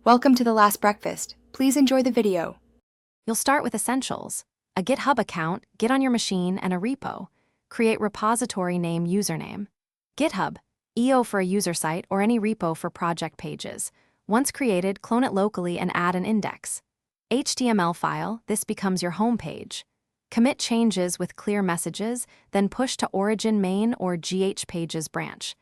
Welcome to The Last Breakfast. Please enjoy the video. You'll start with essentials: a GitHub account, Git on your machine, and a repo. Create repository name username. GitHub, EO for a user site or any repo for project pages. Once created, clone it locally and add an index. HTML file, this becomes your home page. Commit changes with clear messages, then push to origin main or GH pages branch.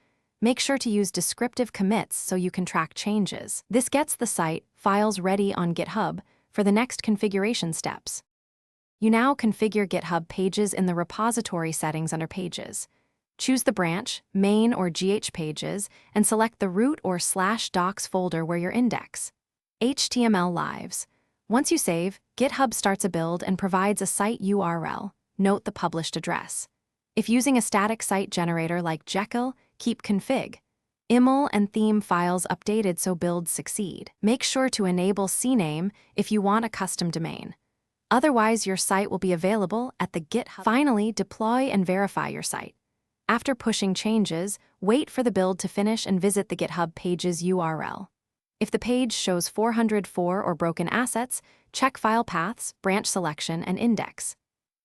Make sure to use descriptive commits so you can track changes. This gets the site files ready on GitHub for the next configuration steps. You now configure GitHub pages in the repository settings under Pages. Choose the branch, main or GH pages, and select the root or /docs folder where your index. HTML lives. Once you save, GitHub starts a build and provides a site URL. Note the published address. If using a static site generator like Jekyll, keep config. IML and theme files updated so builds succeed. Make sure to enable CNAME if you want a custom domain. Otherwise, your site will be available at the GitHub. Finally, deploy and verify your site. After pushing changes, wait for the build to finish and visit the GitHub pages URL. If the page shows 404 or broken assets, check file paths, branch selection, and index.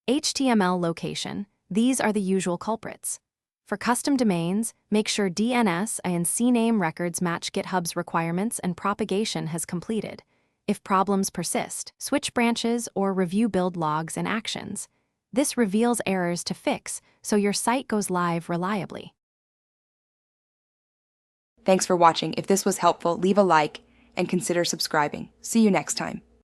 HTML location. These are the usual culprits. For custom domains, make sure DNS and CNAME records match GitHub's requirements and propagation has completed. If problems persist, switch branches or review build logs and actions. This reveals errors to fix so your site goes live reliably. Thanks for watching. If this was helpful, leave a like and consider subscribing. See you next time.